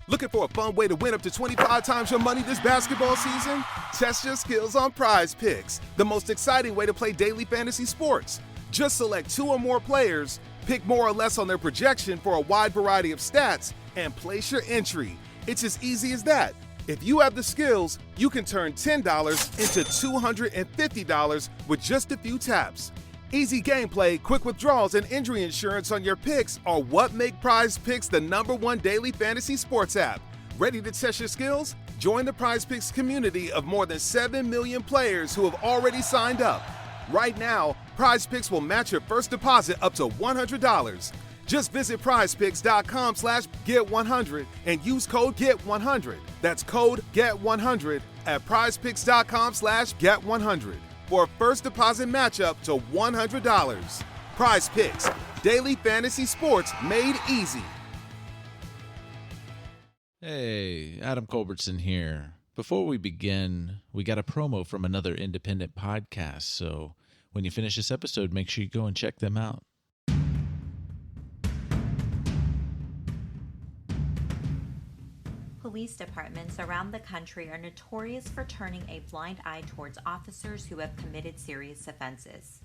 Looking for a fun way to win up to 25 times your money this basketball season? Test your skills on Prize Picks, the most exciting way to play daily fantasy sports. Just select 2 or more players, pick more or less on their projection for a wide variety of stats, and place your entry. It's as easy as that. If you have the skills, you can turn $10 into $250 with just a few taps. Easy gameplay, quick withdrawals, and injury insurance on your picks are what make Prize Picks the #1 daily fantasy sports app. Ready to test your skills? Join the Prize Picks community of more than 7 million players who have already signed up. Right now, Prize Picks will match your first deposit up to $100. Just visit prizepicks.com/get100 and use code GET100. That's code GET100 at prizepicks.com/get100 for a first deposit matchup to $100. Prize Picks, daily fantasy sports made easy. Hey, Adam Culbertson here. Before we begin, we got a promo from another independent podcast, so when you finish this episode, make sure you go and check them out. Police departments around the country are notorious for turning a blind eye towards officers who have committed serious offenses.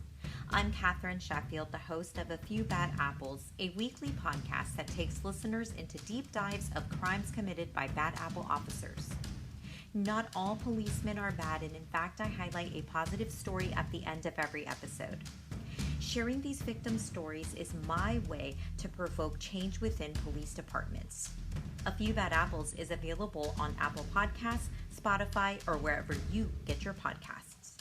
I'm Katherine Sheffield, the host of A Few Bad Apples, a weekly podcast that takes listeners into deep dives of crimes committed by bad apple officers. Not all policemen are bad, and in fact, I highlight a positive story at the end of every episode. Sharing these victim stories is my way to provoke change within police departments. A Few Bad Apples is available on Apple Podcasts, Spotify, or wherever you get your podcasts.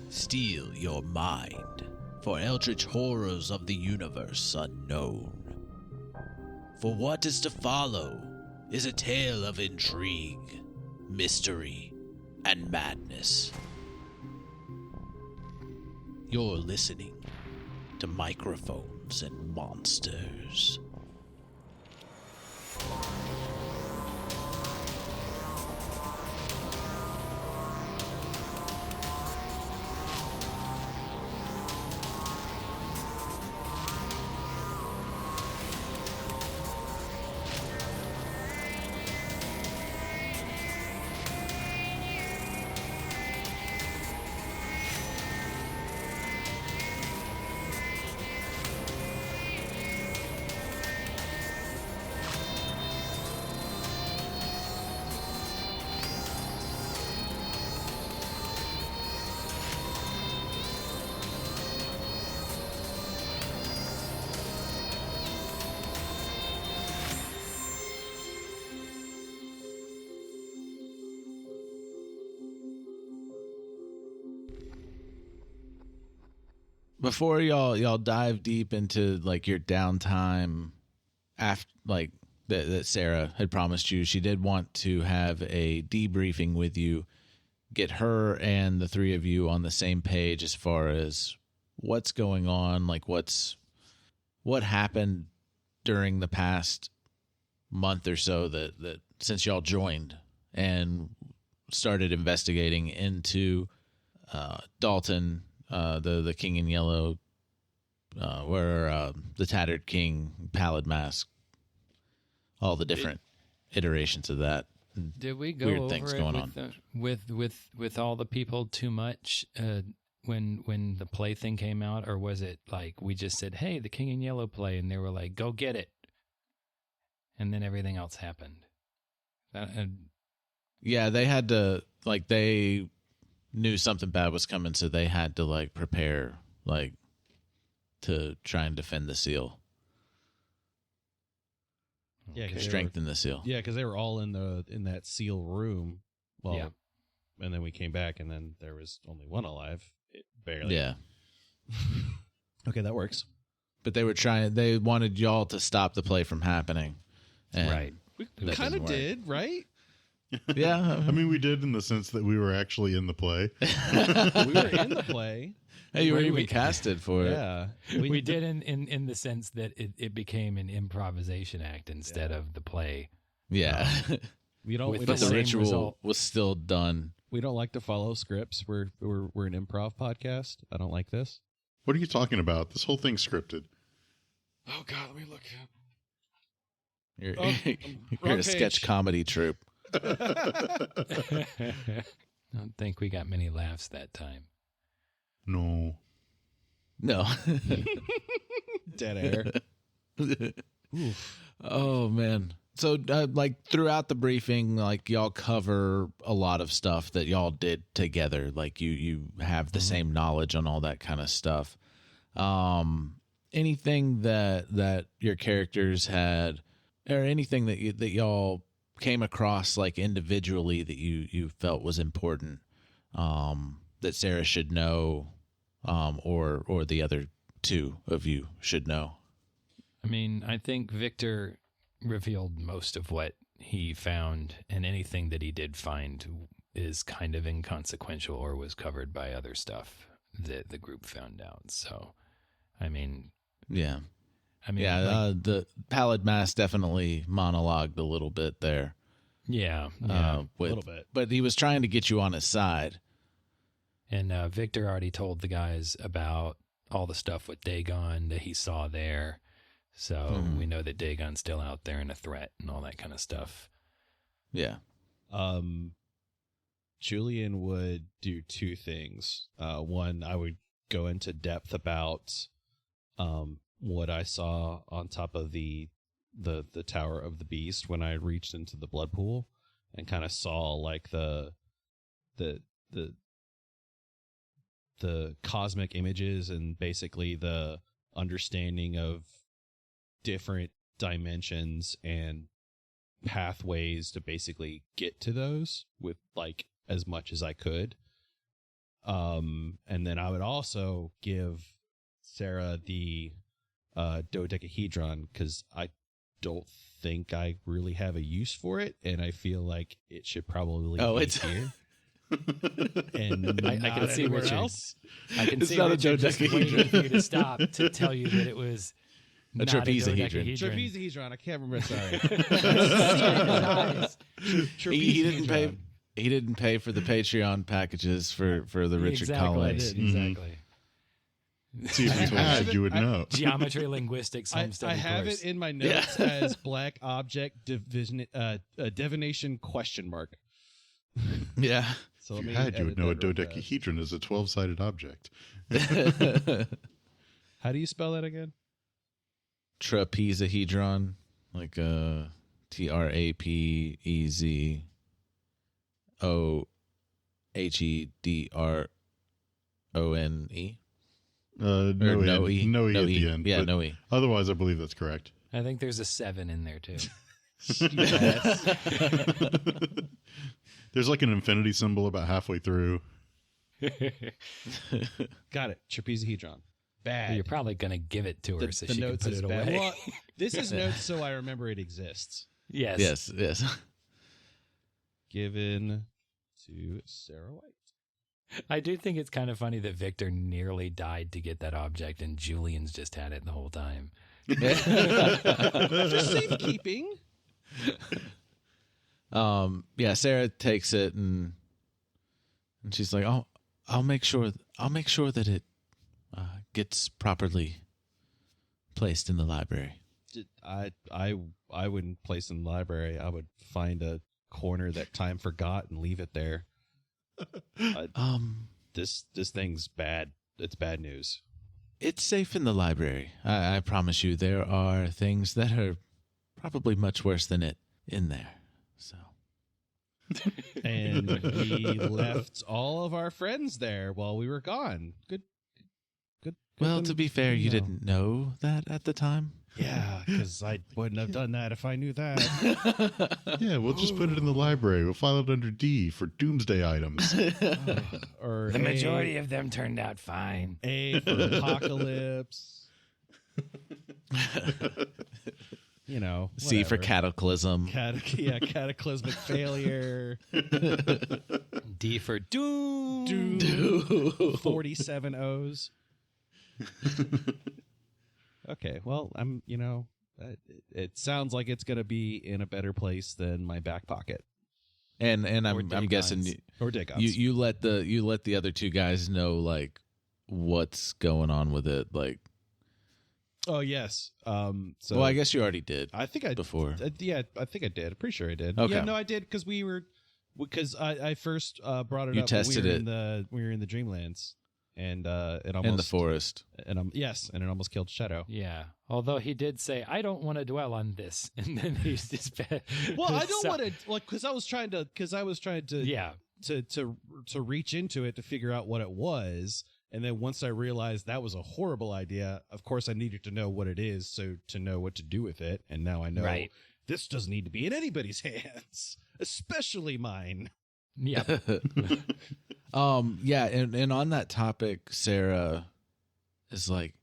Steel your mind for eldritch horrors of the universe unknown. For what is to follow is a tale of intrigue, mystery, and madness. You're listening to Microphones and Monsters. Before y'all dive deep into like your downtime after like that Sarah had promised you, she did want to have a debriefing with you, get her and the three of you on the same page as far as what's going on, like what happened during the past month or so that since y'all joined and started investigating into Dalton, the King in Yellow, where the Tattered King, Pallid Mask, all the different iterations of that. Did we go weird over things it going on with all the people too much when the play thing came out, or was it like we just said, "Hey, the King in Yellow play," and they were like, "Go get it," and then everything else happened? Yeah, they had to they knew something bad was coming, so they had to prepare to try and defend the seal. Yeah, strengthen the seal. Yeah, because they were all in that seal room. Well, yeah. And then we came back, and then there was only one alive, barely. Yeah. Okay, that works. But they wanted y'all to stop the play from happening. And right. We kind of did, right? Yeah. I mean, we did in the sense that we were actually in the play. We were in the play. Hey, you were even casted for it. Yeah. We did in the sense that it became an improvisation act instead of the play. Yeah. But the ritual was still done. We don't like to follow scripts. We're an improv podcast. I don't like this. What are you talking about? This whole thing's scripted. Oh God, let me look. You're, Oh, you're wrong a sketch page. comedy troupe. I don't think we got many laughs that time. No. No. Dead air. Oh man. So like throughout the briefing, like y'all cover a lot of stuff that y'all did together. Like you have the same knowledge on all that kind of stuff. Anything that your characters had, or anything that y'all came across like individually that you felt was important, that Sarah should know, or the other two of you should know. I mean, I think Victor revealed most of what he found, and anything that he did find is kind of inconsequential or was covered by other stuff that the group found out. So, I mean, Yeah. like, The Pallid Mask definitely monologued a little bit there. yeah. A little bit. But he was trying to get you on his side. And Victor already told the guys about all the stuff with Dagon that he saw there. So we know that Dagon's still out there and a threat and all that kind of stuff. Yeah. Julian would do two things. One, I would go into depth about what I saw on top of the Tower of the Beast when I reached into the blood pool and kind of saw like the cosmic images and basically the understanding of different dimensions and pathways to basically get to those with like as much as I could. And then I would also give Sarah the dodecahedron because I don't think I really have a use for it, and I feel like it should probably be it's here. And I can see anywhere Richard. else. I can It's see not a Richard just dodecahedron. waiting for you to stop to tell you that it was A not trapezohedron. Trapezohedron. I can't remember. Sorry. He didn't pay for the Patreon packages for the Richard Collins. Exactly. See, if you had, you would know. Geometry, linguistics, I homesteading have course. it in my notes as black object divination question mark. Yeah. So If let you me had, you would edit know a that real fast. dodecahedron is a 12-sided object. How do you spell that again? Trapezohedron, like TRAPEZOHEDRONE. No E. No E at the end. Yeah, but no E. Otherwise, I believe that's correct. I think there's a 7 in there too. There's like an infinity symbol about halfway through. Got it. Trapezohedron. Bad. You're probably going to give it to her so the she can notes put is it bad. away. Well, this is notes so I remember it exists. Yes. Yes. Given to Sarah White. I do think it's kind of funny that Victor nearly died to get that object and Julian's just had it the whole time. For safekeeping. Yeah, Sarah takes it and she's like, "Oh, I'll make sure that it gets properly placed in the library." I wouldn't place in the library. I would find a corner that time forgot and leave it there. This thing's bad. It's bad news. It's safe in the library. I promise you, there are things that are probably much worse than it in there. So, And we left all of our friends there while we were gone. Good. well, to be fair, you didn't know that at the time. Yeah, because I wouldn't have done that if I knew that. Yeah, we'll just put it in the library. We'll file it under D for doomsday items. Or The majority of them turned out fine. A for apocalypse. You know, C for whatever. cataclysm. Cataclysmic failure. D for doom. Doom. 47 O's. Okay, well, it sounds like it's going to be in a better place than my back pocket. And Or I'm guessing Dagon's. Or Dagon's. you let the other two guys know like what's going on with it, like Oh yes. So Well, I guess you already did. I think I before. Yeah, I think I did. I'm pretty sure I did. Okay. Yeah, no, I did because I first brought it You up. tested when we were in the Dreamlands, and it almost in the forest. and and it almost killed Shadow. Yeah. Although he did say, "I don't want to dwell on this," and then he's just Well, I don't want to because I was trying to Yeah. to reach into it to figure out what it was. And then once I realized that was a horrible idea, of course I needed to know what it is so to know what to do with it. And now I know this doesn't need to be in anybody's hands, especially mine. Yeah. Yeah, and on that topic, Sarah is like,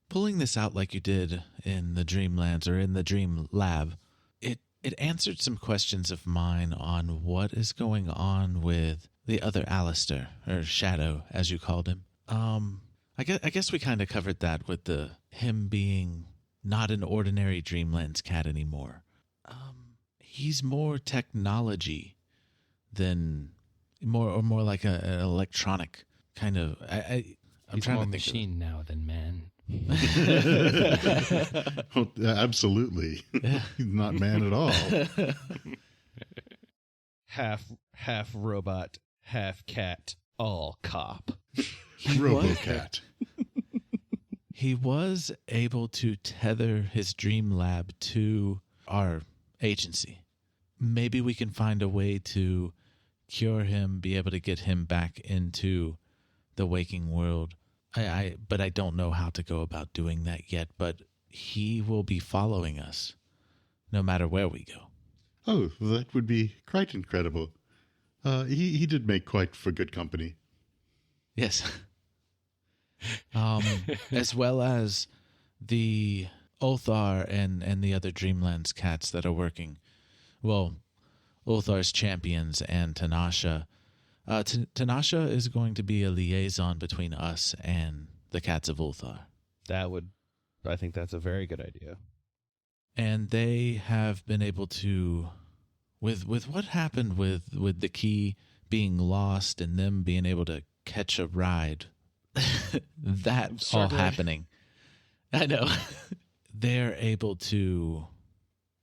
pulling this out like you did in the Dreamlands or in the Dream Lab, it answered some questions of mine on what is going on with the other Aleister, or Shadow, as you called him. I guess we kind of covered that with him being not an ordinary Dreamlands cat anymore. He's more technology than more like an electronic kind of. I'm He's trying more to think machine now than man. Oh, absolutely. He's not man at all. half robot, half cat, all cop. RoboCat. He was able to tether his dream lab to our agency. Maybe we can find a way to cure him, be able to get him back into the waking world. But I don't know how to go about doing that yet, but he will be following us no matter where we go. Oh, that would be quite incredible. He did make quite for good company. Yes. As well as the Ulthar and the other Dreamlands cats that are working. Well, Ulthar's champions and Tanasha. Tanasha is going to be a liaison between us and the cats of Ulthar. I think that's a very good idea. And they have been able to, with what happened with the key being lost and them being able to catch a ride, that all happening. I know. They're able to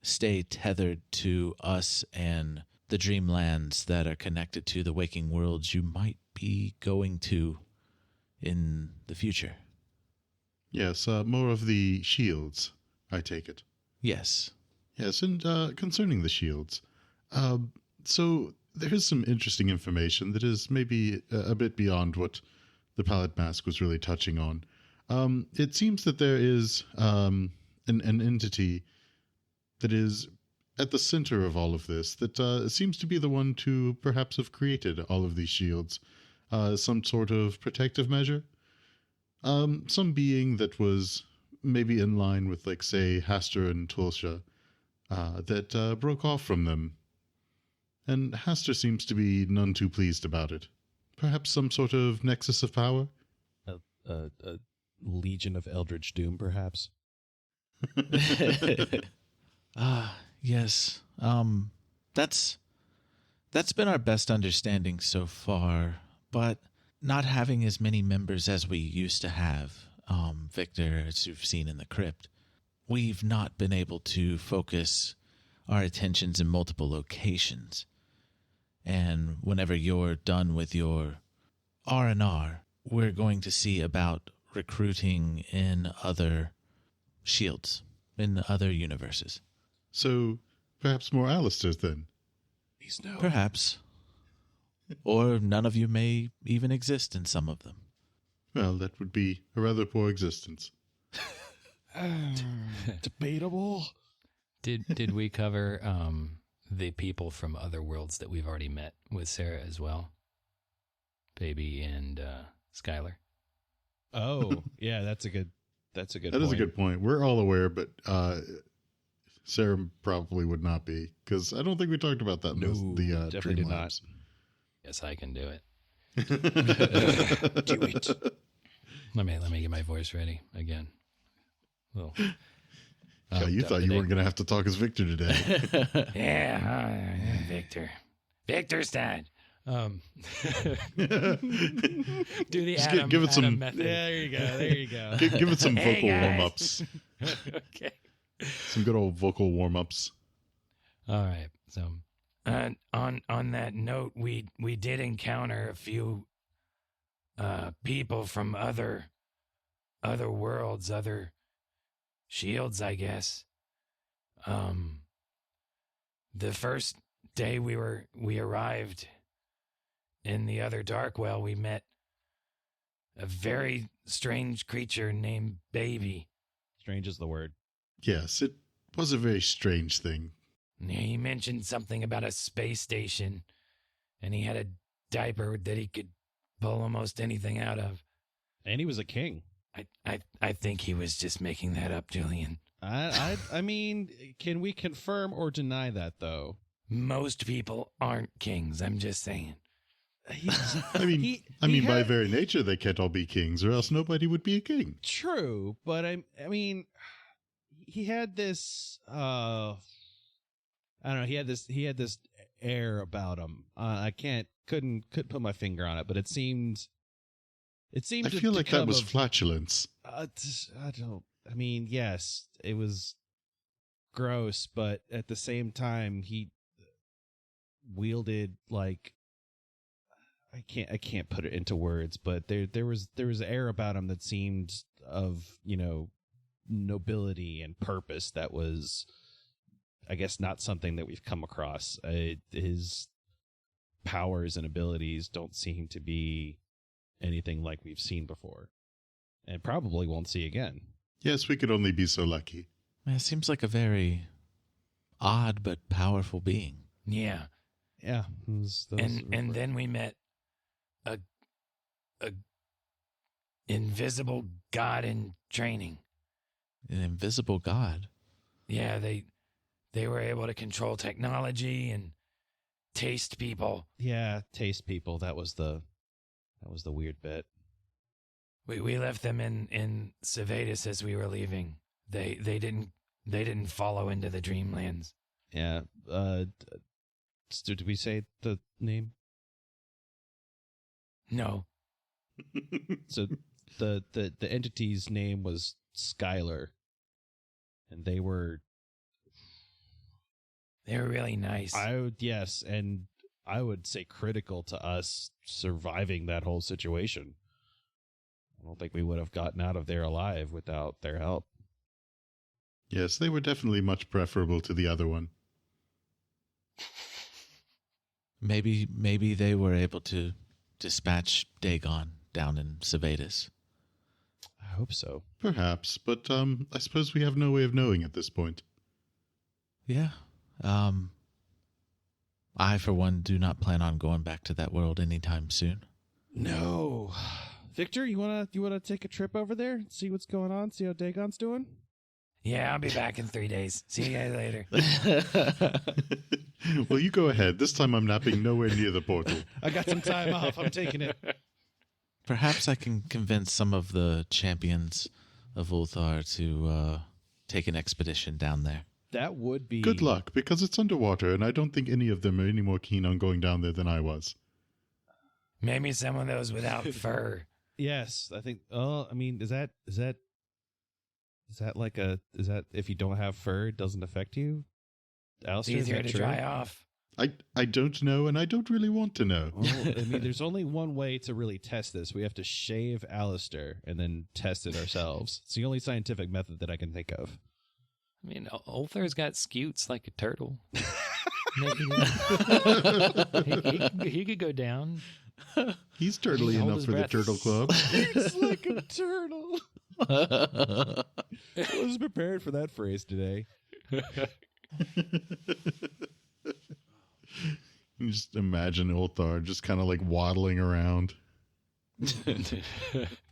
stay tethered to us and the Dreamlands that are connected to the waking worlds you might be going to in the future. Yes, more of the shields, I take it. Yes. Yes, and concerning the shields, so there's some interesting information that is maybe a bit beyond what the Palette Mask was really touching on. It seems that there is an entity that is at the center of all of this that seems to be the one to perhaps have created all of these shields. Some sort of protective measure. Some being that was maybe in line with, like, say, Hastur and Tulsha, that broke off from them. And Hastur seems to be none too pleased about it. Perhaps some sort of nexus of power? A legion of Eldritch Doom, perhaps? Yes. That's been our best understanding so far, but not having as many members as we used to have, Victor, as you've seen in the crypt, we've not been able to focus our attentions in multiple locations. And whenever you're done with your R&R, we're going to see about recruiting in other shields, in other universes. So, perhaps more Alaisters then? Perhaps. Or none of you may even exist in some of them. Well, that would be a rather poor existence. Debatable. Did we cover the people from other worlds that we've already met with Sarah as well? Baby and Skylar. Oh, yeah, that's a good That point. is a good point. We're all aware, but Sarah probably would not be, because I don't think we talked about that in the definitely did not. Dreamlabs. Yes, I can do it. Do it. Let me get my voice ready again. Well, Yeah, you thought you weren't going to have to talk as Victor today. yeah, Victor. Victor's dad. Do the Just Adam, give it some- Adam method. Yeah, there you go. There you go. Give it some Hey, vocal guys. warm-ups. Okay. Some good old vocal warm-ups. All right. So, on that note, we did encounter a few people from other worlds, other shields, I guess. The first day we arrived in the other Darkwell, we met a very strange creature named Baby. Strange is the word. Yes, it was a very strange thing. He mentioned something about a space station, and he had a diaper that he could pull almost anything out of. And he was a king. I think he was just making that up, Julian. I mean, can we confirm or deny that, though? Most people aren't kings. I'm just saying. I mean, by very nature, they can't all be kings, or else nobody would be a king. True, but I mean, he had this. I don't know. He had this air about him. I couldn't put my finger on it, but it seemed. I to feel like that come was of- flatulence. I don't. I mean, yes, it was gross, but at the same time, he wielded like I can't put it into words, but there was air about him that seemed of nobility and purpose that was, I guess, not something that we've come across. His powers and abilities don't seem to be anything like we've seen before, and probably won't see again. Yes, we could only be so lucky. Man, it seems like a very odd but powerful being. Yeah. Yeah, And then we met a invisible god in training. An invisible god. Yeah, they were able to control technology and taste people. taste people. That was the weird bit. We left them in Servetus as we were leaving. They didn't follow into the Dreamlands. Yeah. Did we say the name? No. So the entity's name was Skylar, and they were really nice. and I would say critical to us surviving that whole situation. I don't think we would have gotten out of there alive without their help. Yes, they were definitely much preferable to the other one. Maybe they were able to dispatch Dagon down in Servetus. I hope so. Perhaps, but I suppose we have no way of knowing at this point. Yeah. I, for one, do not plan on going back to that world anytime soon. No. Victor, you wanna take a trip over there, see what's going on, see how Dagon's doing? Yeah, I'll be back in 3 days. See you guys later. Well, you go ahead. This time I'm napping nowhere near the portal. I got some time off. I'm taking it. Perhaps I can convince some of the champions of Ulthar to take an expedition down there. That would be Good luck, because it's underwater, and I don't think any of them are any more keen on going down there than I was. Maybe some of those without fur. Yes, I think. Oh, I mean, is that if you don't have fur, it doesn't affect you? Aleister, It's is easier that to true? dry off. I don't know, and I don't really want to know. Well, I mean, there's only one way to really test this. We have to shave Aleister and then test it ourselves. It's the only scientific method that I can think of. I mean, Ulthar's got scutes like a turtle. he could go down. He's turtly Hold enough his for the breath. Turtle Club. It's like a turtle. I was prepared for that phrase today. You just imagine Ulthar just kind of like waddling around.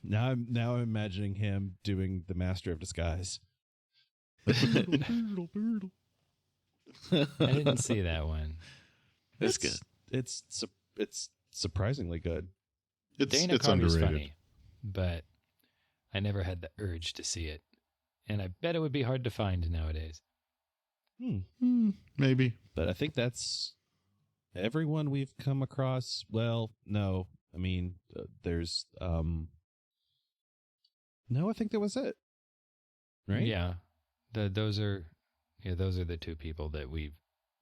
Now I'm imagining him doing the Master of Disguise. I didn't see that one. That's good. It's surprisingly good. Dana It's Carvey's underrated. funny, but I never had the urge to see it. And I bet it would be hard to find nowadays. Maybe. But I think that's everyone we've come across. Well, no, I mean, there's no, I think that was it. Right? Yeah. Those are the two people that we've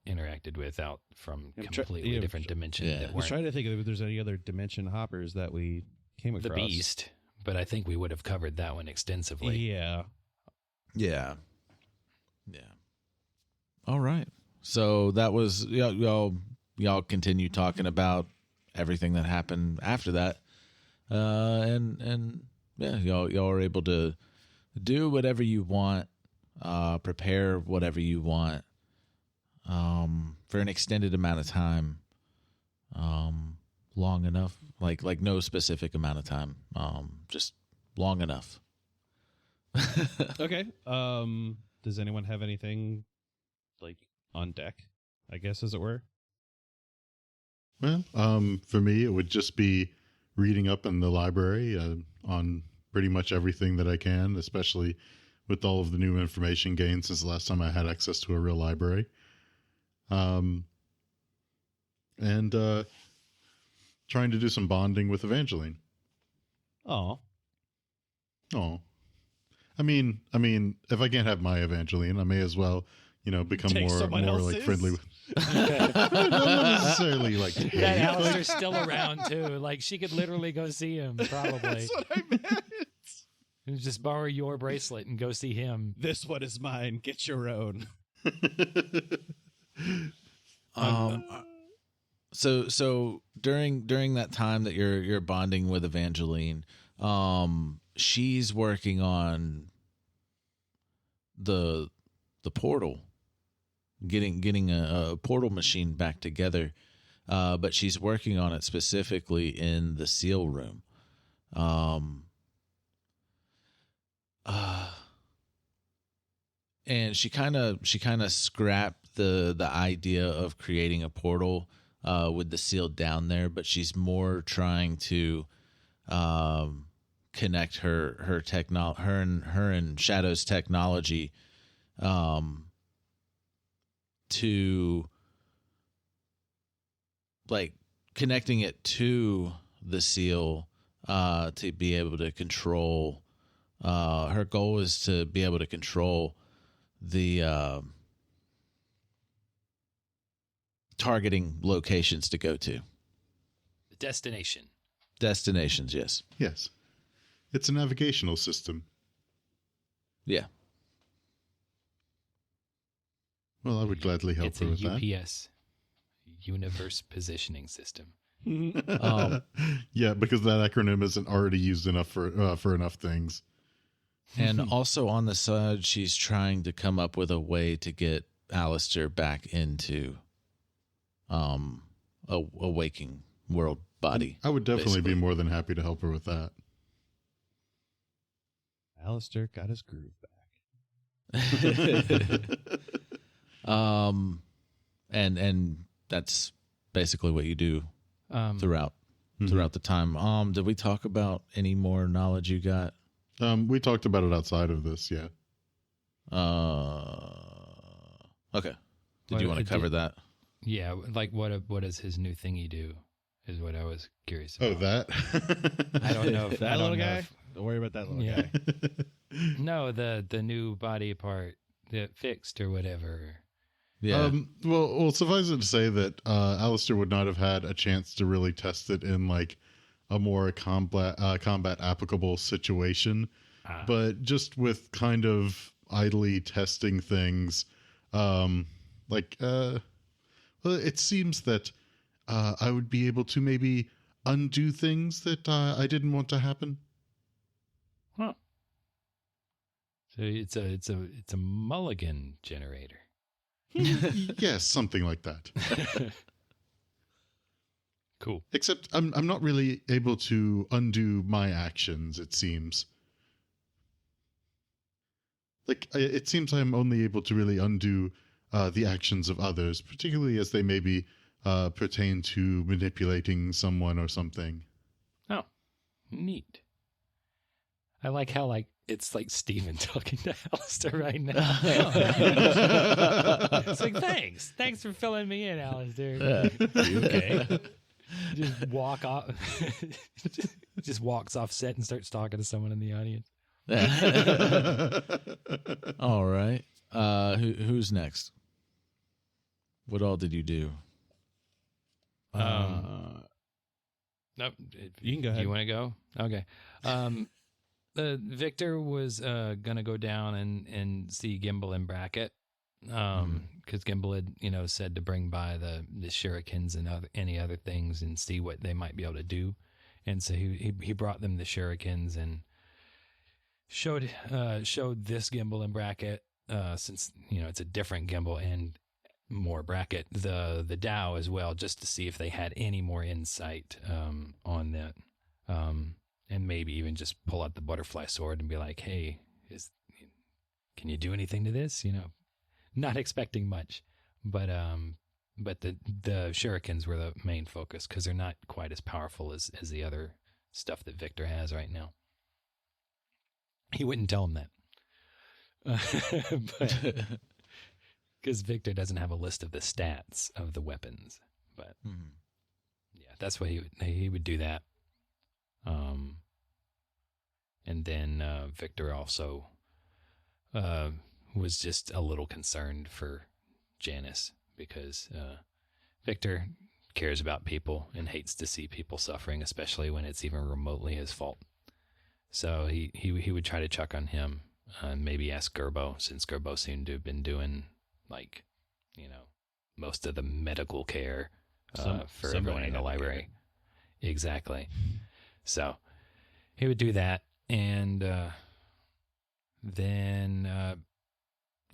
interacted with out from completely different dimensions. Yeah. That I was weren't trying to think if there's any other dimension hoppers that we came across. the Beast, but I think we would have covered that one extensively. Yeah. Yeah. All right. So that was y'all continue talking about everything that happened after that, and yeah, y'all are able to do whatever you want, prepare whatever you want, for an extended amount of time, long enough, like no specific amount of time, just long enough. Okay. Does anyone have anything like on deck, I guess, as it were? Well, for me, it would just be reading up in the library on pretty much everything that I can, especially with all of the new information gained since the last time I had access to a real library. And trying to do some bonding with Evangeline. Oh. I mean, if I can't have my Evangeline, I may as well, become Take more someone like else's? friendly with. Not necessarily like. That hate, Aleister's still around too. Like she could literally go see him, probably. That's what I meant. And just borrow your bracelet and go see him. This one is mine. Get your own. So during that time that you're bonding with Evangeline, she's working on the portal, getting a portal machine back together, but she's working on it specifically in the seal room. And she kind of scrapped the idea of creating a portal with the seal down there, but she's more trying to connect her and Shadow's technology to like connecting it to the seal to be able to control. Her goal is to be able to control the targeting locations to go to. The destination. Destinations, yes. Yes, it's a navigational system. Yeah. Well, I would gladly help It's her a with that. UPS, Universe Positioning System. Yeah, because that acronym isn't already used enough for enough things. And also on the side, she's trying to come up with a way to get Aleister back into a waking world body. I would definitely basically. be more than happy to help her with that. Aleister got his groove back. And that's basically what you do throughout the time. Did we talk about any more knowledge you got? We talked about it outside of this, yeah. Okay. Did you want to cover that? Yeah, like what does his new thingy do? Is what I was curious about. Oh, that? I don't know if That I don't little know guy? if- Don't worry about that little Yeah. guy. No, the new body part that fixed or whatever. Yeah. Well, suffice it to say that Aleister would not have had a chance to really test it in like a more combat applicable situation, but just with kind of idly testing things, well, it seems that I would be able to maybe undo things that I didn't want to happen. Huh. So it's a mulligan generator. Yes, something like that. Cool. Except I'm not really able to undo my actions, it seems. Like, it seems I'm only able to really undo the actions of others, particularly as they maybe pertain to manipulating someone or something. Oh, neat. I like how like it's like Steven talking to Aleister right now. It's like, thanks for filling me in, Aleister. You okay? Just walk off. Just walks off set and starts talking to someone in the audience. All right. Who's next? What all did you do? Nope. You can go ahead. You want to go? Okay. Victor was gonna go down and see Gimbal and Brackett, because Gimbal had said to bring by the shurikens and any other things and see what they might be able to do, and so he brought them the shurikens and showed this Gimbal and Brackett, since it's a different Gimbal and more Brackett, the Dow as well, just to see if they had any more insight on that. And maybe even just pull out the butterfly sword and be like, hey, can you do anything to this? Not expecting much, but the shurikens were the main focus because they're not quite as powerful as the other stuff that Victor has right now. He wouldn't tell him that. Because Victor doesn't have a list of the stats of the weapons. But yeah, that's why he would do that. And then Victor also was just a little concerned for Janice because Victor cares about people and hates to see people suffering, especially when it's even remotely his fault. So he would try to check on him and maybe ask Gerbo, since Gerbo seemed to have been doing most of the medical care for everyone in the library. Exactly. So he would do that. And then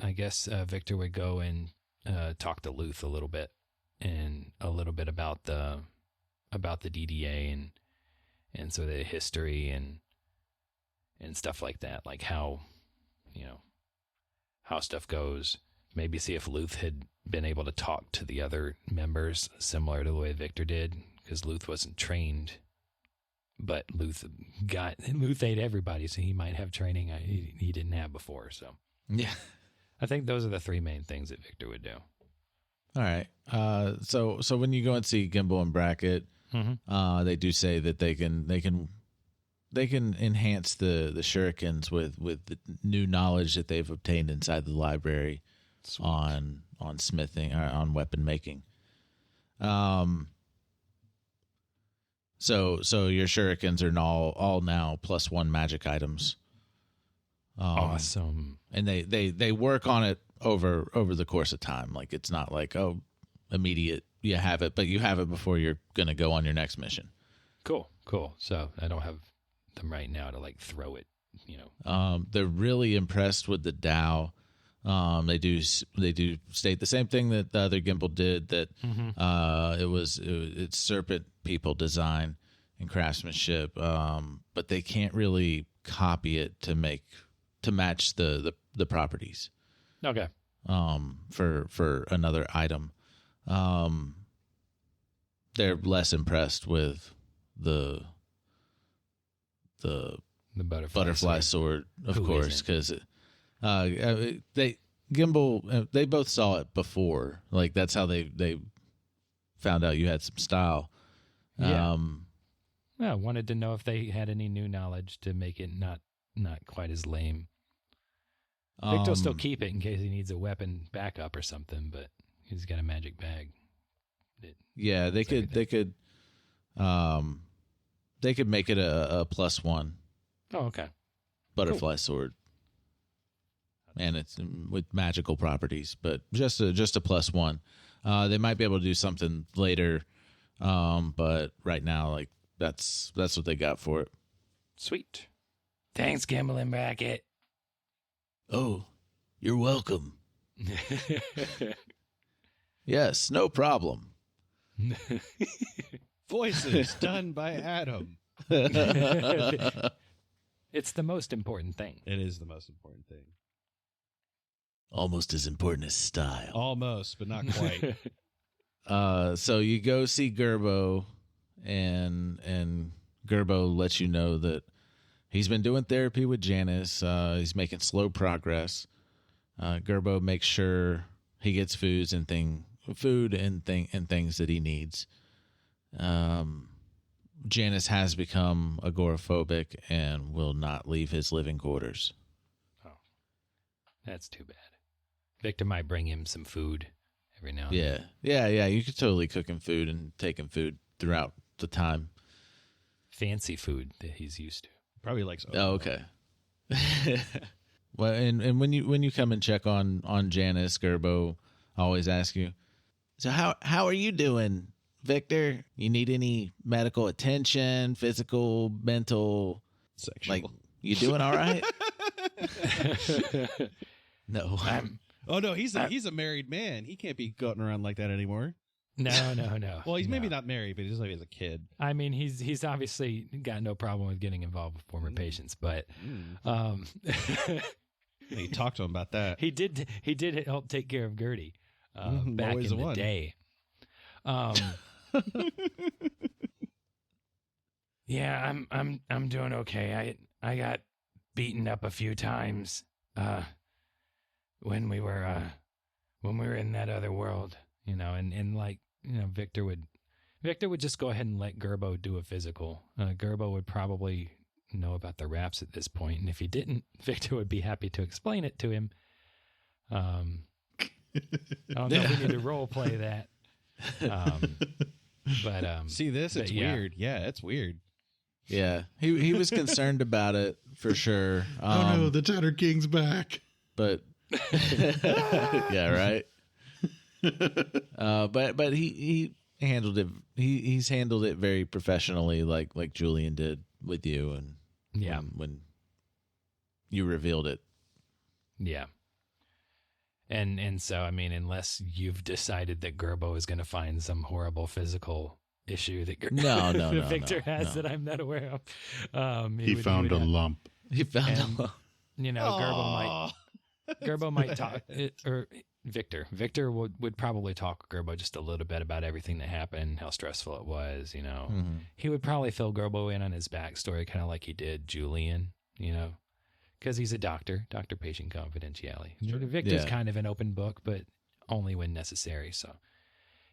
I guess Victor would go and talk to Luth a little bit, and a little bit about the DDA and sort of the history and stuff like that, like how stuff goes. Maybe see if Luth had been able to talk to the other members similar to the way Victor did, because Luth wasn't trained. But Luth ate everybody, so he might have training he didn't have before. So Yeah. I think those are the three main things that Victor would do. All right. So when you go and see Gimbal and Brackett, they do say that they can enhance the shurikens with the new knowledge that they've obtained inside the library. Sweet. on smithing or on weapon making. So your shurikens are all now +1 magic items. Awesome. And they work on it over the course of time. Like, it's not like, immediate you have it, but you have it before you're going to go on your next mission. Cool. So I don't have them right now to throw it, They're really impressed with the Dow. They do state the same thing that the other Gimbal did, that it's serpent people design and craftsmanship, but they can't really copy it to match the properties. Okay. For another item, they're less impressed with the butterfly sword, of course, because Gimbal, they both saw it before. Like, that's how they found out you had some style. Yeah. I wanted to know if they had any new knowledge to make it not quite as lame. Victor will still keep it in case he needs a weapon backup or something, but he's got a magic bag. Yeah, they could make it a +1. Oh, okay. Butterfly sword. And it's with magical properties, but just a +1. They might be able to do something later, but right now, that's what they got for it. Sweet. Thanks, Gimbal and Brackett. Oh, you're welcome. Yes, no problem. Voices done by Adam. It's the most important thing. It is the most important thing. Almost as important as style. Almost, but not quite. So you go see Gerbo, and Gerbo lets you know that he's been doing therapy with Janice. He's making slow progress. Gerbo makes sure he gets food and things that he needs. Janice has become agoraphobic and will not leave his living quarters. Oh, that's too bad. Victor might bring him some food every now and then. Yeah. You could totally cook him food and take him food throughout the time. Fancy food that he's used to. Probably likes. Oh, okay. Well, and when you come and check on Janice, Gerbo always asks you, so how are you doing, Victor? You need any medical attention, physical, mental, sexual? Like, you doing all right? No. Oh no, he's a married man. He can't be going around like that anymore. No. Well, he's maybe not married, but he's like as a kid. I mean, he's obviously got no problem with getting involved with former patients, but He talked to him about that. he did help take care of Gertie back always in the the one. day. Yeah, I'm doing okay. I got beaten up a few times when we were in that other world, and like, Victor would just go ahead and let Gerbo do a physical. Gerbo would probably know about the raps at this point, and if he didn't, Victor would be happy to explain it to him. I don't know if we need to role play that. But see this? It's weird. Yeah, it's weird. Yeah, he was concerned about it for sure. Oh no, the Tattered King's back. But yeah, right. But he handled it. He's handled it very professionally, like Julian did with you, and when you revealed it. Yeah. And so, I mean, unless you've decided that Gerbo is going to find some horrible physical issue that Victor has that I'm not aware of. He found a lump. He found a lump. Gerbo might talk, or Victor would probably talk Gerbo just a little bit about everything that happened, how stressful it was, Mm-hmm. He would probably fill Gerbo in on his backstory, kind of like he did Julian, because he's a doctor-patient confidentiality. Sure. Victor's kind of an open book, but only when necessary. So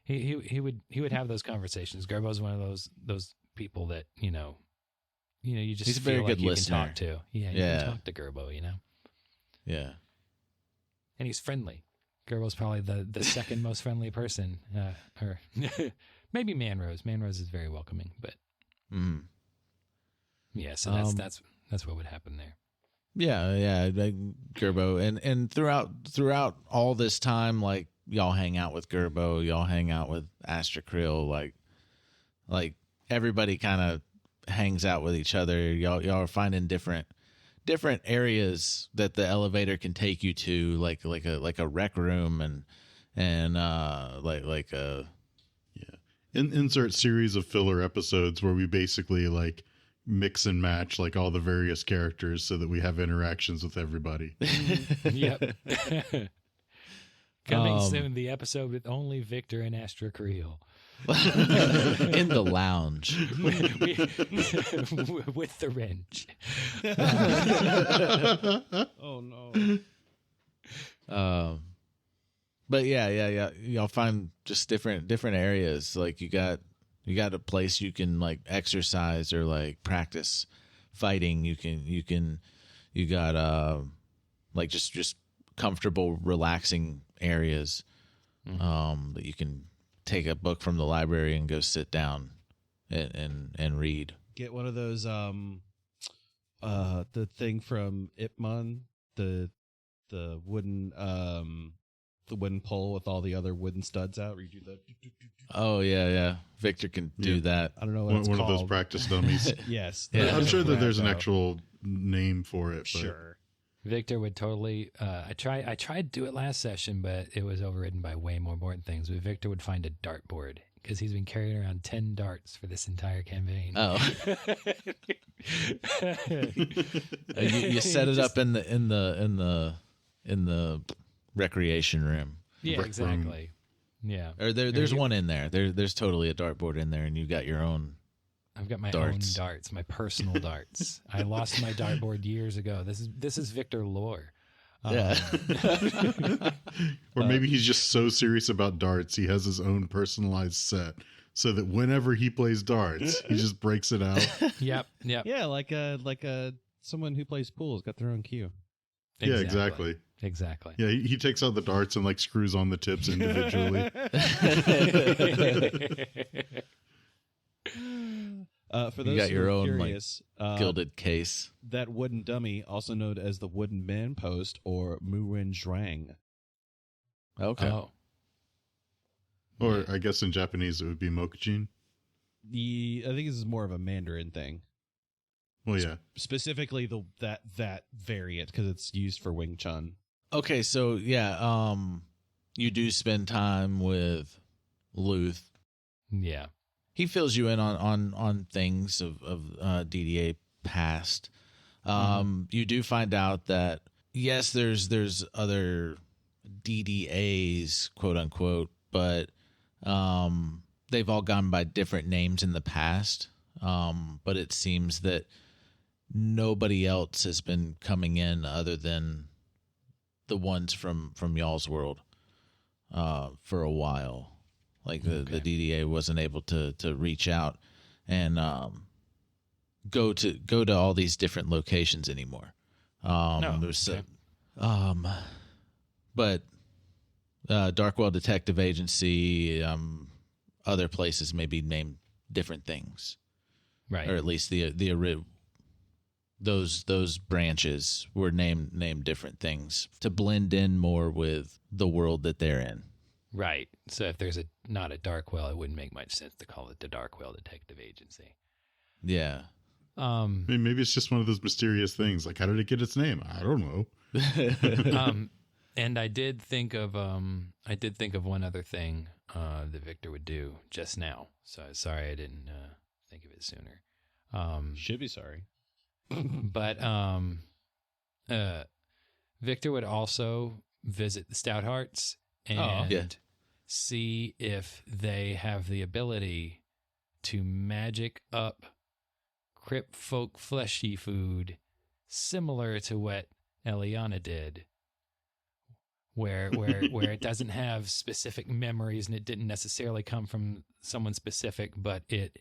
he would have those conversations. Gerbo's one of those people that you just he's a feel very like good you listener. can talk to. You can talk to Gerbo, Yeah. And he's friendly. Gerbo's probably the second most friendly person, or maybe Manrose. Manrose is very welcoming, but yeah. So that's what would happen there. Yeah, like Gerbo, and throughout all this time, like y'all hang out with Gerbo, y'all hang out with Aleister Creel, like everybody kind of hangs out with each other. Y'all are finding different areas that the elevator can take you to, like a rec room and like a insert series of filler episodes where we basically like mix and match like all the various characters so that we have interactions with everybody. Yep. Coming soon, the episode with only Victor and Aleister Creel. In the lounge with the wrench. Oh no. But yeah. Y'all find just different areas. Like you got a place you can like exercise or like practice fighting. You got like just comfortable, relaxing areas that you can take a book from the library and go sit down and read. Get one of those the thing from Ip Man, the wooden pole with all the other wooden studs out where you do the Oh yeah. Victor can do that. I don't know what it's one called. of those practice dummies. Yes. Yeah. I'm sure that there's an actual name for it. But Sure. Victor would totally. I tried to do it last session, but it was overridden by way more important things. But Victor would find a dartboard because he's been carrying around 10 darts for this entire campaign. Oh, you set it up in the recreation room. Yeah, exactly. Yeah. Or there's one in there. There's totally a dartboard in there, and you got your own I've got my Darts. own darts, my personal darts. I lost my dartboard years ago. This is Victor lore. Yeah. Or maybe he's just so serious about darts, he has his own personalized set, so that whenever he plays darts, he just breaks it out. Yep. Yeah, like someone who plays pool has got their own cue. Yeah, exactly. Exactly. Yeah, he takes out the darts and like screws on the tips individually. For those You got who your are own curious, gilded case. that wooden dummy, also known as the wooden man post or Muwen Zhuang. Okay. Oh. Or I guess in Japanese it would be mokujin. I think this is more of a Mandarin thing. Well, yeah. Specifically that variant because it's used for Wing Chun. Okay, so yeah, you do spend time with Luth. Yeah. He fills you in on things of DDA past. You do find out that yes, there's other DDAs, quote unquote, but they've all gone by different names in the past. But it seems that nobody else has been coming in other than the ones from y'all's world for a while. Like the DDA wasn't able to reach out and go to all these different locations anymore. But Darkwell Detective Agency, other places maybe named different things, Right. or at least those branches were named different things to blend in more with the world that they're in. Right. So if there's not a Darkwell, it wouldn't make much sense to call it the Darkwell Detective Agency. Yeah. I mean, maybe it's just one of those mysterious things. Like, how did it get its name? I don't know. And I did think of one other thing that Victor would do just now. So sorry I didn't think of it sooner. Should be sorry. But Victor would also visit the Stouthearts and see if they have the ability to magic up crypt folk fleshy food similar to what Eliana did, where it doesn't have specific memories and it didn't necessarily come from someone specific, but it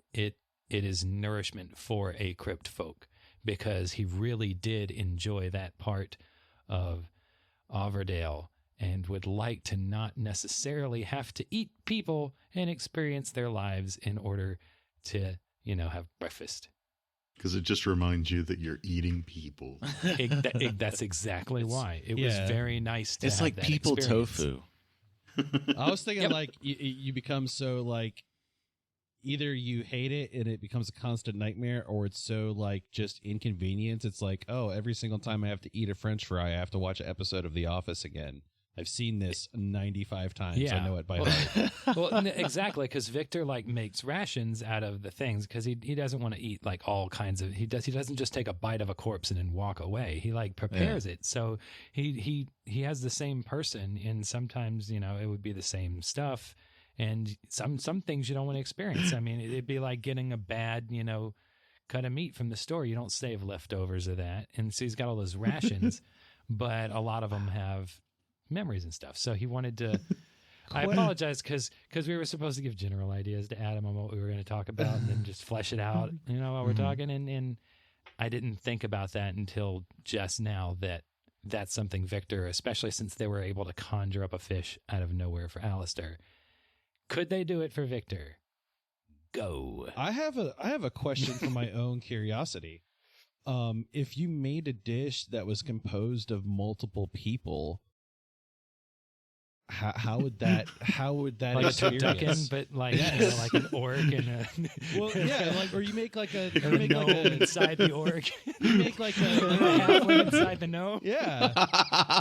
is nourishment for a crypt folk, because he really did enjoy that part of Averdale and would like to not necessarily have to eat people and experience their lives in order to, have breakfast. Because it just reminds you that you're eating people. That's exactly why. It was very nice to It's have like that people experience. tofu. I was thinking like you become so like either you hate it and it becomes a constant nightmare, or it's so like just inconvenience. It's like, oh, every single time I have to eat a French fry, I have to watch an episode of The Office again. I've seen this 95 times. Yeah. I know it by heart. Well, exactly, because Victor makes rations out of the things, because he doesn't want to eat like all kinds of. He doesn't just take a bite of a corpse and then walk away. He prepares it. So he has the same person, and sometimes it would be the same stuff, and some things you don't want to experience. I mean, it'd be like getting a bad cut of meat from the store. You don't save leftovers of that, and so he's got all those rations, but a lot of them have memories and stuff. So he wanted to. I apologize because we were supposed to give general ideas to Adam on what we were going to talk about, and then just flesh it out, while we're talking. And I didn't think about that until just now. That's something Victor, especially since they were able to conjure up a fish out of nowhere for Aleister. Could they do it for Victor? Go. I have a question for my own curiosity. If you made a dish that was composed of multiple people, how would that like experience? a turducken, but like like an orc and a or you make like a gnome inside the orc. You make like a halfling inside the gnome. Yeah.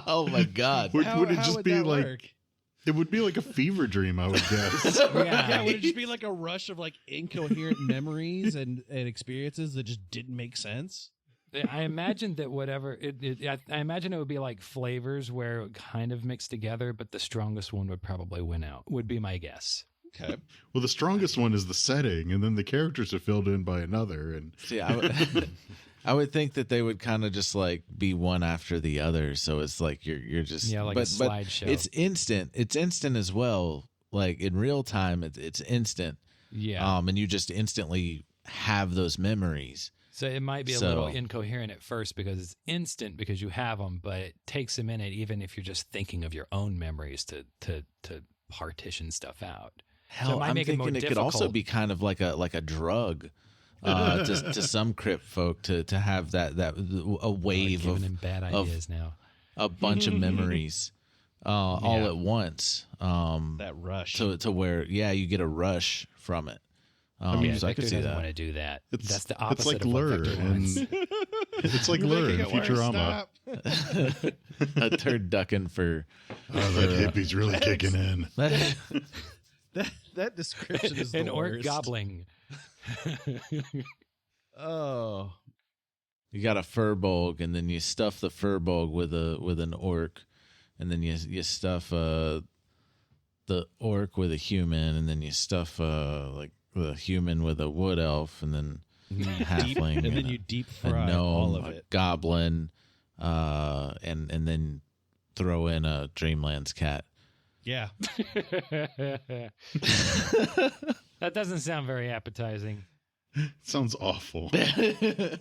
Oh my God. Would it How just would be that like work? it would be like a fever dream, I would guess. Yeah, would it just be like a rush of like incoherent memories and experiences that just didn't make sense? I imagine that whatever I imagine it would be like flavors where it would kind of mix together, but the strongest one would probably win out. Would be my guess. Okay. Well, the strongest one is the setting, and then the characters are filled in by another. And See, I would think that they would kind of just like be one after the other. So it's like you're just like a slideshow. It's instant. It's instant as well. Like in real time, it's instant. Yeah. And you just instantly have those memories. So it might be a little incoherent at first because it's instant because you have them, but it takes a minute, even if you're just thinking of your own memories, to partition stuff out. Hell, so I'm thinking it could also be kind of like a drug to some crypt folk to have that a wave giving him bad ideas now, a bunch of memories all at once. That rush to where you get a rush from it. So I could see that. Want to do that. That's the opposite it's like of what Lur, Victor wants. It's like Lur in Futurama. A turd ducking for. Oh, that hippie's really kicking in. That description is the an orc worst. gobbling. Oh, you got a furbolg, and then you stuff the furbolg with an orc, and then you stuff the orc with a human, and then you stuff like the human with a wood elf, and then halfling, and then you deep a fry gnome, all of a it. goblin, and then throw in a Dreamlands cat. Yeah. That doesn't sound very appetizing. Sounds awful. It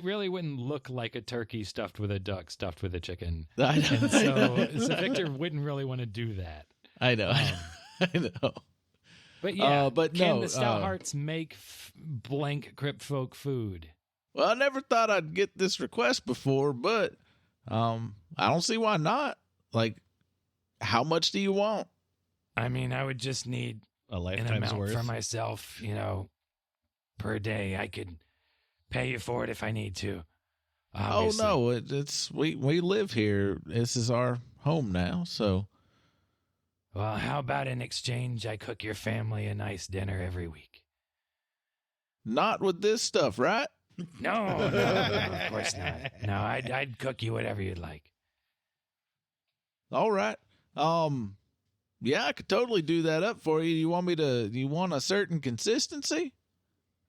really wouldn't look like a turkey stuffed with a duck stuffed with a chicken. I know. And so Victor wouldn't really want to do that. I know. I know. But yeah, but can no, the Stouthearts make blank crypt folk food? Well, I never thought I'd get this request before, but I don't see why not. Like, how much do you want? I mean, I would just need A an lifetime's amount worth. for myself, per day. I could pay you for it if I need to. Obviously. Oh no, it's we live here. This is our home now, so. Well, how about in exchange I cook your family a nice dinner every week? Not with this stuff, right? No, of course not. No, I'd cook you whatever you'd like. All right. Yeah, I could totally do that up for you. You want a certain consistency?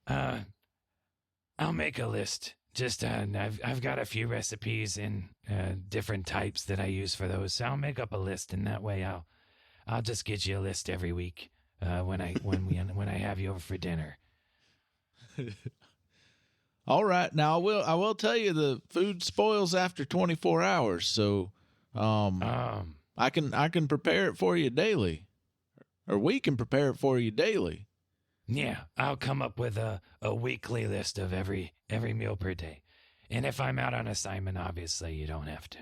I'll make a list. Just I've got a few recipes in different types that I use for those. So I'll make up a list, and that way I'll just get you a list every week when I have you over for dinner. All right. Now I will tell you the food spoils after 24 hours, so I can prepare it for you daily, or we can prepare it for you daily. Yeah, I'll come up with a weekly list of every meal per day. And if I'm out on assignment, obviously you don't have to.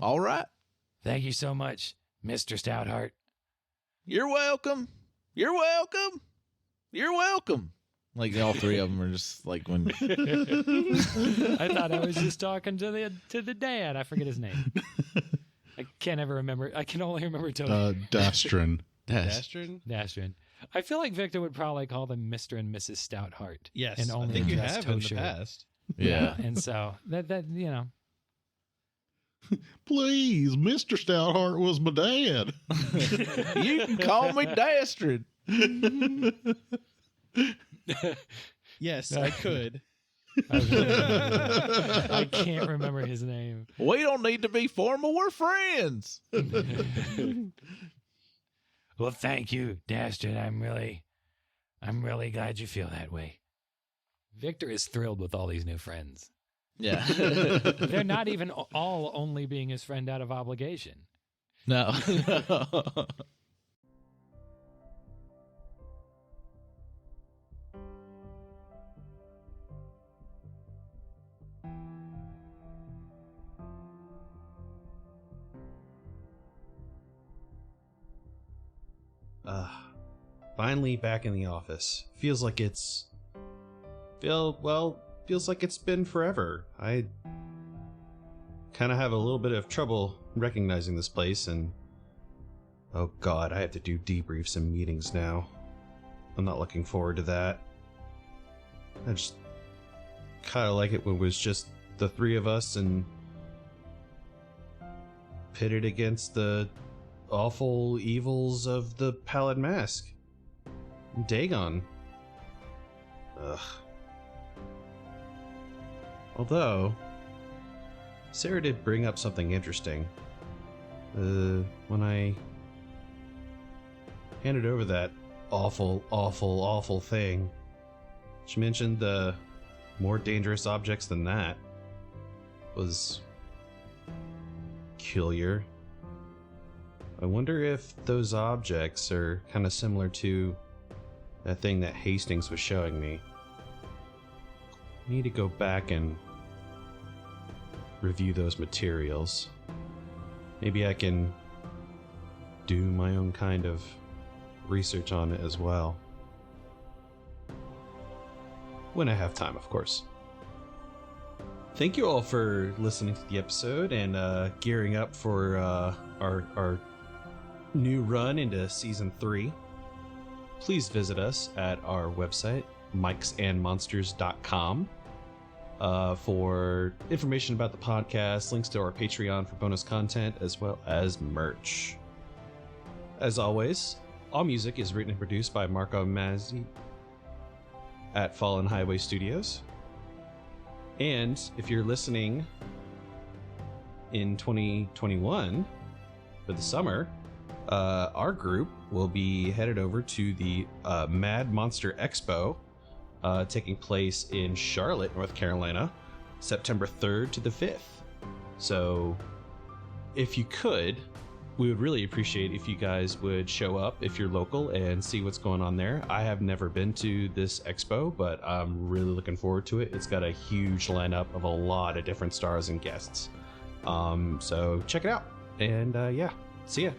All right. Thank you so much, Mr. Stoutheart. You're welcome. You're welcome. You're welcome. Like all three of them are just like when. I thought I was just talking to the dad. I forget his name. I can't ever remember. I can only remember Tony. Dastrin. Dastrin. I feel like Victor would probably call them Mr. and Mrs. Stoutheart. Yes, and only I think you just have in the Tosher. past. Yeah. And so that Please, Mr. Stoutheart was my dad. You can call me Dastard. Yes, I could. I can't remember his name. We don't need to be formal. We're friends. Well, thank you, Dastard. I'm really glad you feel that way. Victor is thrilled with all these new friends. Yeah. They're not even all only being his friend out of obligation. No. Finally back in the office. Feels like it's been forever. I kind of have a little bit of trouble recognizing this place, and oh god, I have to do debriefs and meetings now. I'm not looking forward to that. I just kind of like it when it was just the three of us and pitted against the awful evils of the Pallid Mask. Dagon. Ugh. Although, Sarah did bring up something interesting. When I handed over that awful thing, she mentioned the more dangerous objects than that was peculiar. I wonder if those objects are kind of similar to that thing that Hastings was showing me. I need to go back and review those materials. Maybe I can do my own kind of research on it as well. When I have time, of course. Thank you all for listening to the episode and gearing up for our new run into Season 3. Please visit us at our website, mikesandmonsters.com, for information about the podcast, links to our Patreon for bonus content, as well as merch. As always, all music is written and produced by Marco Mazzei at Fallen Highway Studios. And if you're listening in 2021 for the summer, our group will be headed over to the Mad Monster Expo, taking place in Charlotte, North Carolina, September 3rd to the 5th. So if you could, we would really appreciate if you guys would show up if you're local and see what's going on there. I have never been to this expo, but I'm really looking forward to it. It's got a huge lineup of a lot of different stars and guests. So check it out. And yeah, see ya.